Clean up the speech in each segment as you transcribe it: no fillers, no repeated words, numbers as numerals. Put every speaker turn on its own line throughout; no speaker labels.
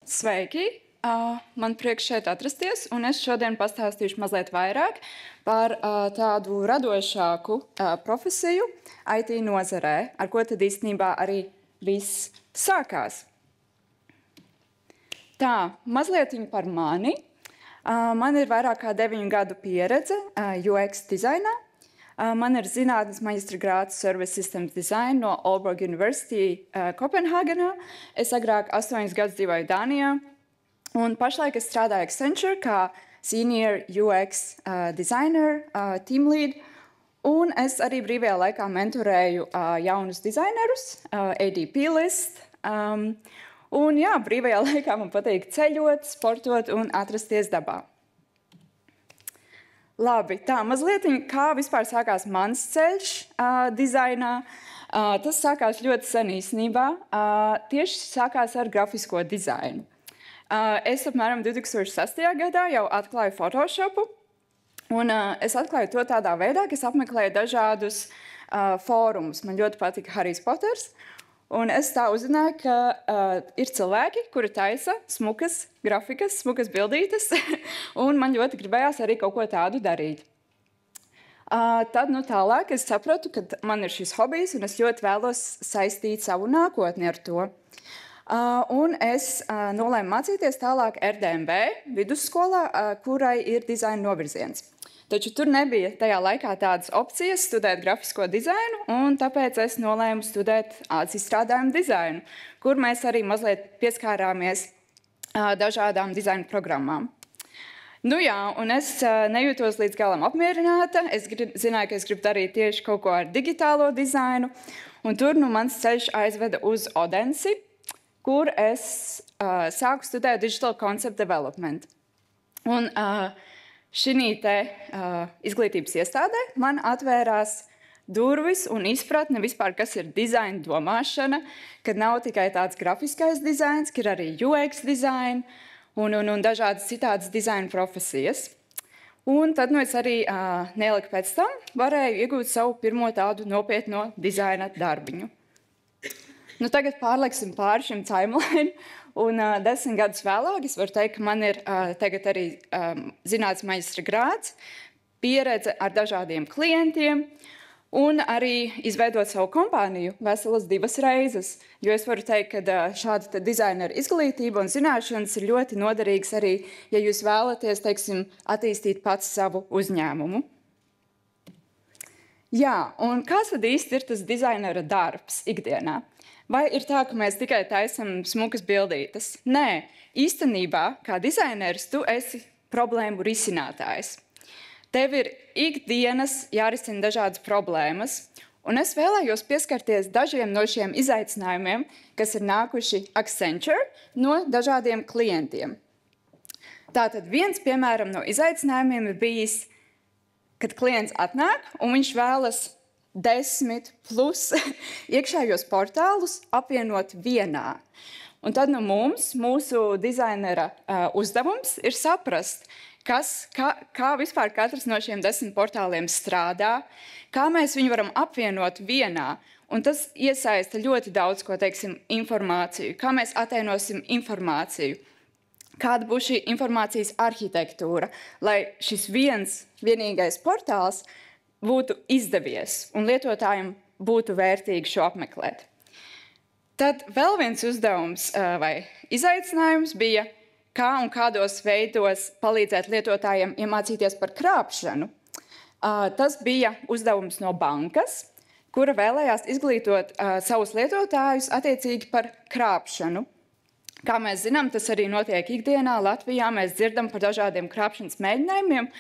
Sveiki! Man prieks šeit atrasties, un es šodien pastāstīšu mazliet vairāk par tādu radošāku profesiju IT nozarē, ar ko tad īstenībā arī viss sākās. Tā, mazliet par mani. Man ir vairāk kā 9 gadu pieredze UX dizainā. Man ir zinātnes maģistra grāds Service Systems Design no Aalborg University Kopenhāgenā. Es agrāk 8 gadus dzīvoju Dānijā, un pašlaik es strādāju Accenture kā Senior UX designer, team lead, un es arī brīvajā laikā mentorēju jaunus dizainerus, ADP list. Un jā, brīvajā laikā man patīk ceļot, sportot un atrasties dabā. Labi, tā mazliet, kā vispār sākās mans ceļš dizainā. Tas sākās ļoti sen īstenībā. Tieši sākās ar grafisko dizainu. Es apmēram 2006. gadā jau atklāju Photoshopu, un es atklāju to tādā veidā, ka es apmeklēju dažādus fórumus. Man ļoti patika Harijs Poters. Un es tā uzzināju, ka ir cilvēki, kuri taisa smukas grafikas, smukas bildītes, un man ļoti gribējās arī kaut ko tādu darīt. Tad tālāk es sapratu, ka man ir šis hobijs, un es ļoti vēlos saistīt savu nākotni ar to. Un es nolēmu mācīties tālāk RDMB vidusskolā, kurai ir dizaina novirziens. Taču tur nebija tajā laikā tādas opcijas studēt grafisko dizainu, un tāpēc es nolēmu studēt izstrādājumu dizainu, kur mēs arī mazliet pieskārāmies dažādām dizaina programmām. Nu jā, un es nejūtos līdz galam apmierināta. Es zināju, ka es gribu darīt tieši kaut ko ar digitālo dizainu, un tur mans ceļš aizveda uz Odensi, kur es sāku studēt Digital Concept Development. Un šī izglītības iestādē man atvērās durvis un izpratne vispār, kas ir dizaina domāšana, kad nav tikai tāds grafiskais dizains, ka ir arī UX dizaina un dažādas citādas dizaina profesijas. Un tad es arī neilgi pēc tam varēju iegūt savu pirmo tādu nopietno dizaina darbiņu. Tagad pārlieksim pāri šim timeline. Un 10 gadus vēlāk es varu teikt, ka man ir tagad arī zinātnes maģistra grāds, pieredze ar dažādiem klientiem un arī izveidot savu kompāniju veselas 2 reizes. Jo es varu teikt, ka šāda dizaineru izglītība un zināšanas ir ļoti noderīgas arī, ja jūs vēlaties, teiksim, attīstīt pats savu uzņēmumu. Jā, un kas tad īsti ir tas dizainera darbs ikdienā? Vai ir tā, ka mēs tikai taisam smukas bildītes? Nē, īstenībā, kā dizaineris, tu esi problēmu risinātājs. Tev ir ikdienas jārisina dažādas problēmas, un es vēlējos pieskarties dažiem no šiem izaicinājumiem, kas ir nākuši Accenture no dažādiem klientiem. Tātad viens, piemēram, no izaicinājumiem ir bijis, kad klients atnāk un viņš vēlas 10 plus iekšējos portālus apvienot vienā. Un tad mūsu dizainera uzdevums ir saprast, kā vispār katrs no šiem 10 portāliem strādā, kā mēs viņu varam apvienot vienā. Un tas iesaista ļoti daudz, ko teiksim, informāciju, kā mēs atainosim informāciju, kāda būs šī informācijas arhitektūra, lai šis vienīgais portāls būtu izdevies un lietotājiem būtu vērtīgi šo apmeklēt. Tad vēl viens uzdevums vai izaicinājums bija, kā un kādos veidos palīdzēt lietotājiem iemācīties par krāpšanu. Tas bija uzdevums no bankas, kura vēlējās izglītot savus lietotājus attiecīgi par krāpšanu. Kā mēs zinām, tas arī notiek ikdienā Latvijā. Mēs dzirdam par dažādiem krāpšanas mēģinājumiem.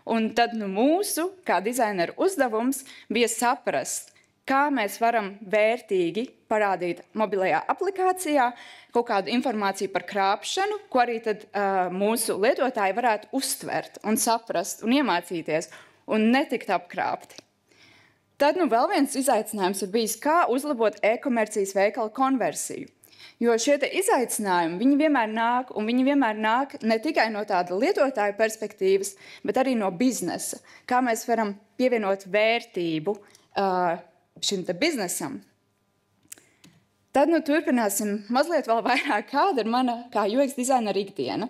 Un tad mūsu, kā dizaineru uzdevums, bija saprast, kā mēs varam vērtīgi parādīt mobilajā aplikācijā kaut kādu informāciju par krāpšanu, ko arī tad, mūsu lietotāji varētu uztvert un saprast un iemācīties un netikt apkrāpti. Tad vēl viens izaicinājums ir bijis, kā uzlabot e-komercijas veikala konversiju. Jo šie izaicinājumi, viņi vienmēr nāk, un viņi vienmēr nāk ne tikai no tāda lietotāja perspektīvas, bet arī no biznesa. Kā mēs varam pievienot vērtību šim biznesam. Tad turpināsim mazliet vēl vairāk, kāda ir mana kā UX dizainera ikdiena.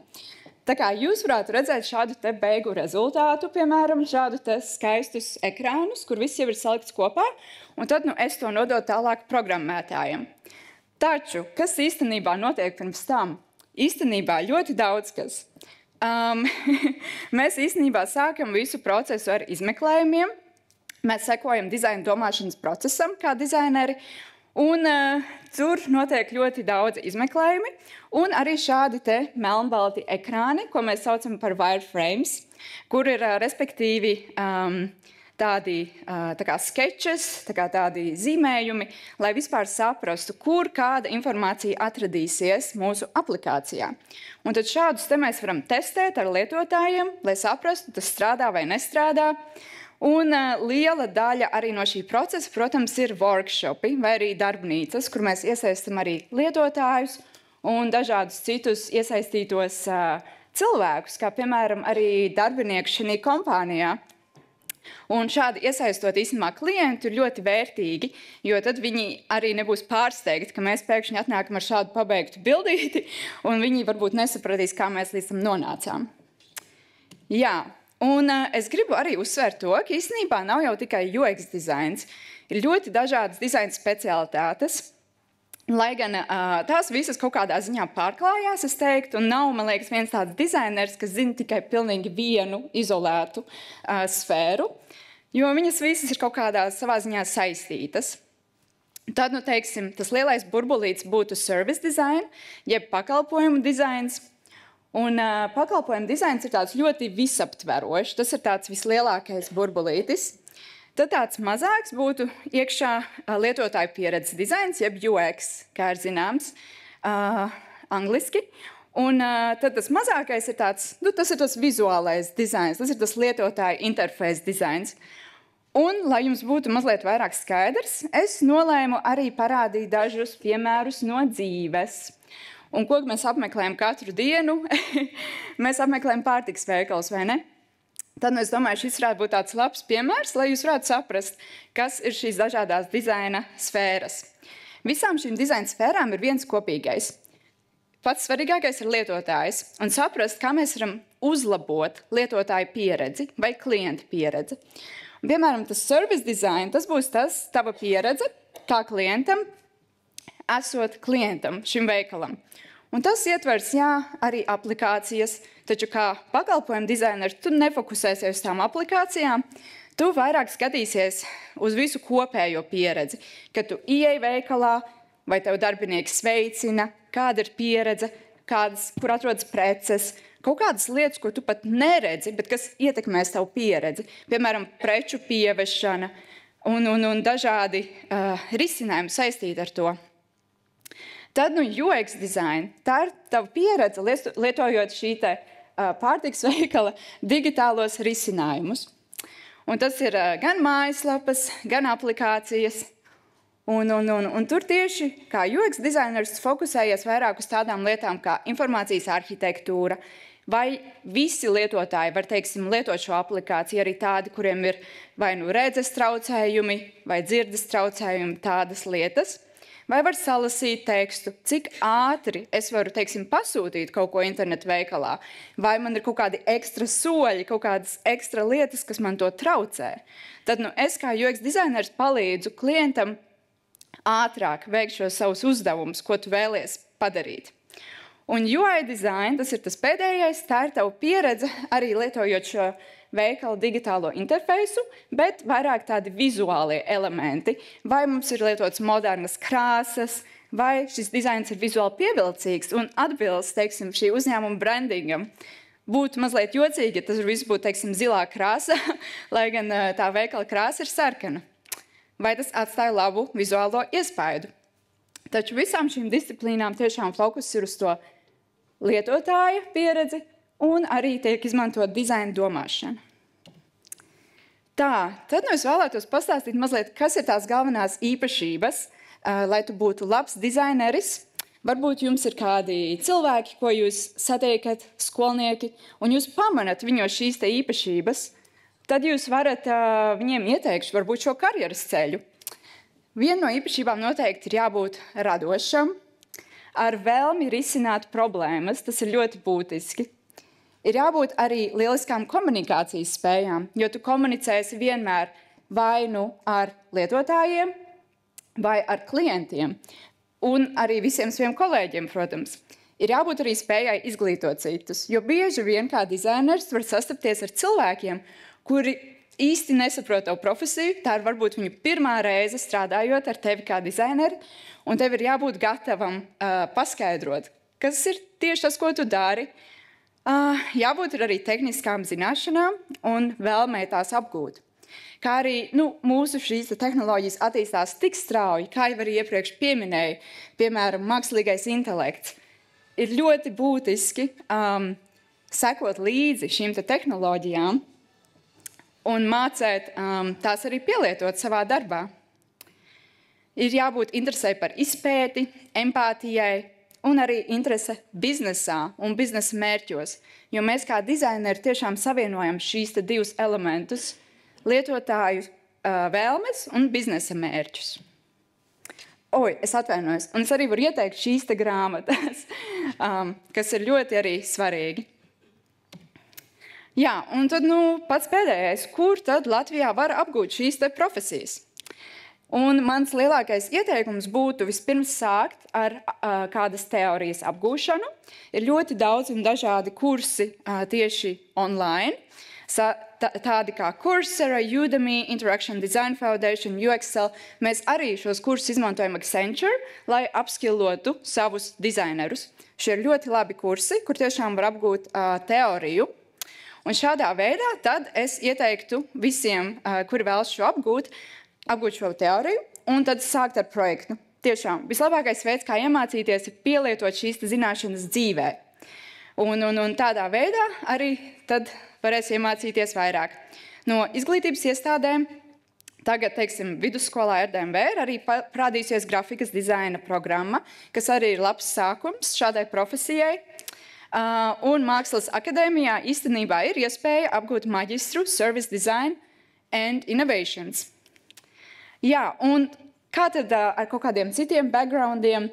Tā kā jūs varētu redzēt šādu te beigu rezultātu, piemēram, šādu te skaistus ekrānus, kur viss jau ir salikts kopā, un tad es to nododu tālāk programmētājiem. Taču, kas īstenībā notiek pirms tam? Īstenībā ļoti daudz kas. Mēs īstenībā sākam visu procesu ar izmeklējumiem. Mēs sekojam dizaina domāšanas procesam kā dizaineri, un tur notiek ļoti daudz izmeklējumi, un arī šādi te melnbalti ekrāni, ko mēs saucam par wireframes, kur ir respektīvi tādi tā kā skečes, tādi zīmējumi, lai vispār saprastu, kur kāda informācija atradīsies mūsu aplikācijā. Un tad šādus te mēs varam testēt ar lietotājiem, lai saprastu, tas strādā vai nestrādā. Un liela daļa arī no šī procesa, protams, ir workshopi vai arī darbnīcas, kur mēs iesaistam arī lietotājus un dažādus citus iesaistītos cilvēkus, kā piemēram arī darbinieki šajā kompānijā. Un šādi iesaistot īstenībā klientu ir ļoti vērtīgi, jo tad viņi arī nebūs pārsteigti, ka mēs pēkšņi atnākam ar šādu pabeigtu bildīti, un viņi varbūt nesapratīs, kā mēs līdz tam nonācām. Jā. Un es gribu arī uzsvērt to, ka īstenībā nav jau tikai UX dizains. Ir ļoti dažādas dizaina specialitātes, lai gan tās visas kaut kādā ziņā pārklājās, es teiktu, un nav, man liekas, viens tāds dizainers, kas zina tikai pilnīgi vienu izolētu sfēru, jo viņas visas ir kaut kādā savā ziņā saistītas. Tad, teiksim, tas lielais burbulīts būtu service design, jeb pakalpojumu dizains. Un pakalpojumu dizains ir tāds ļoti visaptverošs. Tas ir tāds vislielākais burbulītis. Tad tāds mazāks būtu iekšā lietotāju pieredzes dizains, jeb UX, kā ir zināms, angliski. Un tad tas mazākais ir tāds, tas ir tas vizuālais dizains, tas ir tas lietotāju interfejs dizains. Un, lai jums būtu mazliet vairāk skaidrs, es nolēmu arī parādīt dažus piemērus no dzīves. Un ko mēs apmeklējam katru dienu? Mēs apmeklējam pārtikas veikalus, vai ne? Tad es domāju, šis varētu būt tāds labs piemērs, lai jūs varētu saprast, kas ir šīs dažādās dizaina sfēras. Visām šīm dizaina sfērām ir viens kopīgais. Pats svarīgākais ir lietotājs un saprast, kā mēs varam uzlabot lietotāju pieredzi vai klienta pieredzi. Un, piemēram, tas service design, tas būs tava pieredze kā klientam, esot klientam šim veikalam. Un tas ietvers, arī aplikācijas, taču kā pakalpojumu dizaineri, tu nefokusēsies uz tām aplikācijām, tu vairāk skatīsies uz visu kopējo pieredzi, kad tu ieej veikalā, vai tev darbinieki sveicina, kāda ir pieredze, kur atrodas preces, kaut kādas lietas, ko tu pat neredzi, bet kas ietekmēs tavu pieredzi, piemēram, preču pievešana un dažādi risinājumi saistīti ar to. Tad UX design, tā ir tava pieredze, lietojot šī pārtikas veikala digitālos risinājumus. Un tas ir gan mājaslapas, gan aplikācijas. Un tur tieši kā UX dizaineris fokusējies vairāk uz tādām lietām kā informācijas arhitektūra, vai visi lietotāji var, lietot šo aplikāciju, arī tādi, kuriem ir vai redzes traucējumi, vai dzirdes traucējumi, tādas lietas. Vai var salasīt tekstu, cik ātri es varu, pasūtīt kaut ko internetu veikalā, vai man ir kaut kādi ekstra soļi, kaut kādas ekstra lietas, kas man to traucē. Tad es kā UX dizaineris palīdzu klientam ātrāk veikt šos savus uzdevumus, ko tu vēlies padarīt. Un UI design, tas ir tas pēdējais, tā ir tava pieredze arī lietojot šo veikala digitālo interfeisu, bet vairāk tādi vizuālie elementi. Vai mums ir lietotas modernas krāsas, vai šis dizains ir vizuāli pievilcīgs un atbilst, šī uzņēmuma brandingam. Būtu mazliet jocīgi, ja tas viss būtu, zilā krāsa, lai gan tā veikala krāsa ir sarkana. Vai tas atstāja labu vizuālo iespaidu? Taču visām šīm disciplīnām tiešām fokus ir uz to lietotāja pieredzi, un arī tiek izmantot dizaina domāšana. Tad es vēlētos pastāstīt mazliet, kas ir tās galvenās īpašības, lai tu būtu labs dizaineris. Varbūt jums ir kādi cilvēki, ko jūs satiekat, skolnieki, un jūs pamanat viņos šīs te īpašības, tad jūs varat viņiem ieteikt varbūt šo karjeras ceļu. Viena no īpašībām noteikti ir jābūt radošam, ar vēlmi risināt problēmas, tas ir ļoti būtiski. Ir jābūt arī lieliskām komunikācijas spējām, jo tu komunicēsi vienmēr vai nu ar lietotājiem, vai ar klientiem, un arī visiem saviem kolēģiem, protams. Ir jābūt arī spējai izglītot citus, jo bieži vien kā dizainers var sastapties ar cilvēkiem, kuri īsti nesaprot tavu profesiju, tā ir varbūt viņa pirmā reize strādājot ar tevi kā dizaineri, un tev ir jābūt gatavam paskaidrot, kas ir tieši tas, ko tu dari. Jābūt arī tehniskām zināšanām un vēlmei tās apgūt. Kā arī mūsu šīs tehnoloģijas attīstās tik strauji, kā jau arī iepriekš pieminēju, piemēram, mākslīgais intelekts. Ir ļoti būtiski sekot līdzi šīm tehnoloģijām, un mācēt tās arī pielietot savā darbā. Ir jābūt interesei par izpēti, empātijai un arī interese biznesā un biznesa mērķos, jo mēs kā dizaineri tiešām savienojam šīs divus elementus – lietotāju vēlmes un biznesa mērķus. Es atvainojos, un es arī varu ieteikt šīs grāmatas, kas ir ļoti arī svarīgi. Jā, un tad pats pēdējais, kur tad Latvijā var apgūt šīs profesijas? Un mans lielākais ieteikums būtu vispirms sākt ar kādas teorijas apgūšanu. Ir ļoti daudz un dažādi kursi tieši online, tādi kā Coursera, Udemy, Interaction Design Foundation, UXL. Mēs arī šos kursus izmantojam Accenture, lai apskillotu savus dizainerus. Šie ir ļoti labi kursi, kur tiešām var apgūt teoriju. Un šādā veidā tad es ieteiktu visiem, kuri vēlas šo apgūt šo teoriju, un tad sākt ar projektu. Tiešām, vislabākais veids, kā iemācīties, ir pielietot šīs zināšanas dzīvē. Un tādā veidā arī tad varēs iemācīties vairāk. No izglītības iestādēm, tagad, teiksim, vidusskolā RDMV ir arī parādīsies grafikas dizaina programma, kas arī ir labs sākums šādai profesijai. Un Mākslas akadēmijā īstenībā ir iespēja apgūt maģistru Service Design and Innovations. Jā, un kā tad ar kaut kādiem citiem backgroundiem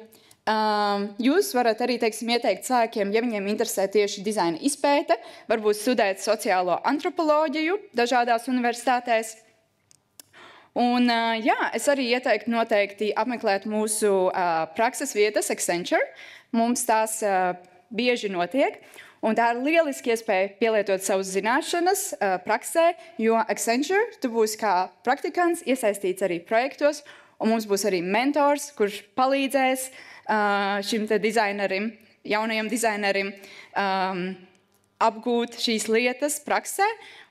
jūs varat arī, teiksim, ieteikt cilvēkiem, ja viņiem interesē tieši dizaina izpēte, varbūt studēt sociālo antropoloģiju dažādās universitātēs. Un jā, es arī ieteiktu noteikti apmeklēt mūsu prakses vietas Accenture. Mums tās bieži notiek, un tā ir lieliski iespēja pielietot savas zināšanas praksē, jo Accenture tu būsi kā praktikants iesaistīts arī projektos, un mums būs arī mentors, kurš palīdzēs šim dizainerim, jaunajam dizainerim apgūt šīs lietas praksē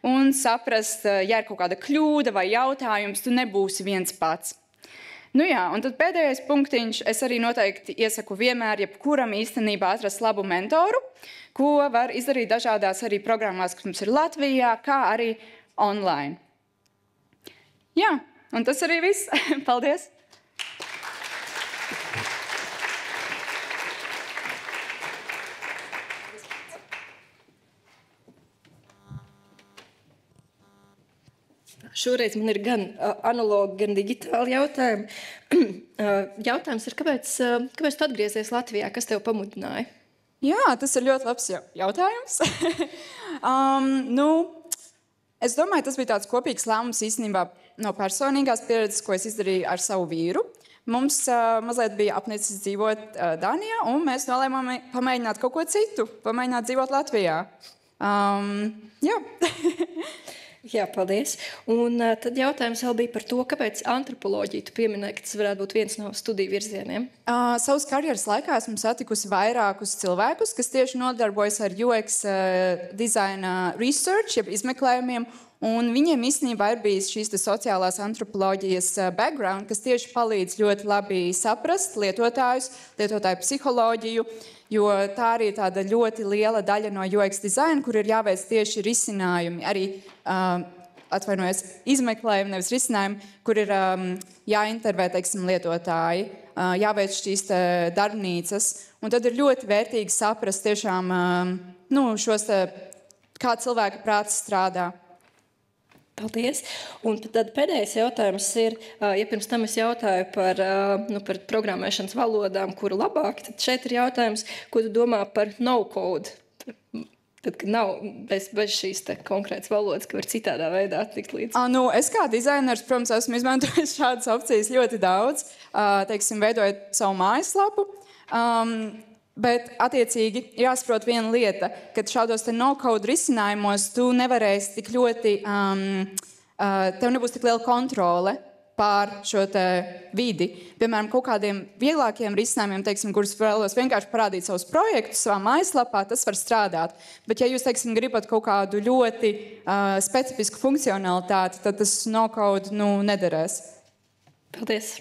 un saprast, ja ir kaut kāda kļūda vai jautājums, tu nebūsi viens pats. Jā, un tad pēdējais punktiņš, es arī noteikti iesaku vienmēr, jebkuram īstenībā atrast labu mentoru, ko var izdarīt dažādās arī programmās, kas mums ir Latvijā, kā arī online. Jā, un tas arī viss. Paldies!
Šoreiz man ir gan analogi, gan digitāli jautājumi. Jautājums ir, kāpēc tu atgriezies Latvijā? Kas tev pamudināja?
Jā, tas ir ļoti labs jautājums. Es domāju, tas bija tāds kopīgs lēmums īstenībā no personīgās pieredzes, ko es izdarīju ar savu vīru. Mums mazliet bija apnicis dzīvot Dānijā, un mēs nolēmām pamēģināt kaut ko citu, pamēģināt dzīvot Latvijā. Jā.
Jā, paldies. Un tad jautājums vēl bija par to, kāpēc antropoloģiju tu pieminēji, ka tas varētu būt viens no studiju virzieniem?
Savas karjeras laikā esmu satikusi vairākus cilvēkus, kas tieši nodarbojas ar UX dizaina research, jeb izmeklējumiem, un viņiem īstenībā ir bijis šīs sociālās antropoloģijas background, kas tieši palīdz ļoti labi saprast lietotājus, lietotāju psiholoģiju, jo tā arī ir tāda ļoti liela daļa no UX dizaina, kur ir jāveic tieši risinājumi, arī izmeklējumi, nevis risinājumi, kur ir jāintervē, teiksim, lietotāji, jāveic šīs darbnīcas, un tad ir ļoti vērtīgi saprast tiešām šos, kā cilvēka prāts strādā.
Paldies. Un tad pēdējais jautājums ir, ja pirms tam es jautāju par programmēšanas valodām, kuru labāk, tad šeit ir jautājums, ko tu domā par no-code? Tad, kad nav bez šīs konkrētas valodas, ka var citādā veidā tikt līdz.
Es kā dizainers, protams, esmu izmantojis šādas opcijas ļoti daudz, teiksim, veidojot savu mājaslapu. Bet, attiecīgi, jāsaprot viena lieta, ka šādos no-code risinājumos tu nevarēsi tik ļoti, tev nebūs tik liela kontrole pār šo vidi. Piemēram, kaut kādiem vieglākiem risinājumiem, teiksim, kurus vēlos vienkārši parādīt savus projektus savā mājaslapā, tas var strādāt. Bet, ja jūs, teiksim, gribat kaut kādu ļoti specifisku funkcionalitāti, tad tas no-code nederēs.
Paldies!